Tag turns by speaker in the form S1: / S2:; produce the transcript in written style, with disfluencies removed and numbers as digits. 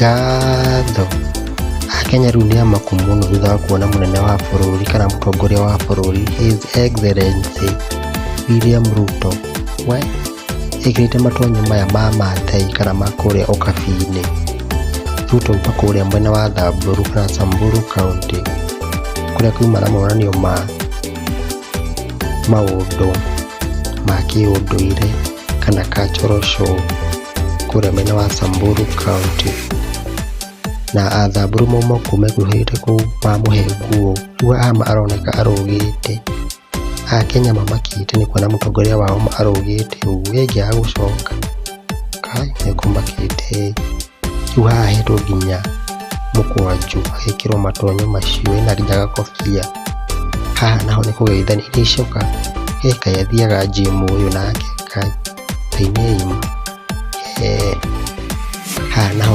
S1: ngatho. Akenya rĩu nĩ amaku mũno thutha wa kuona mũnene wa bũrũri kana mũtongoria wa bũrũri His Excellency William Ruto ĩkĩrĩte matonyo maya ma Maathai kana ma kũrĩa ũkabi-inĩ. Ruto uma kũrĩa mwena wa Samburu kana Samburu County kũrĩa kuma na monanio ma maũndũ ma kĩũndũire kana cultural show kũrĩa mwena wa Samburu County, na Athamburu mauma kũu mekuhĩrĩirie kũu mamũhe nguo. Rĩu haha aroneka arũgĩte, Akenya mamakĩte nĩ kuona mũtongoria wao arũgĩte ũguo ĩngĩaga gũcoka nĩkũmakĩte. Rĩu haha hetwo nginya mũkwanjũ agĩkĩrwo matonyo macio ena nginya gakobia. Haha naho nĩ kũgeithania icoka Kaĩ athiaga gym ũyũ nake Kaĩ nĩima haha naho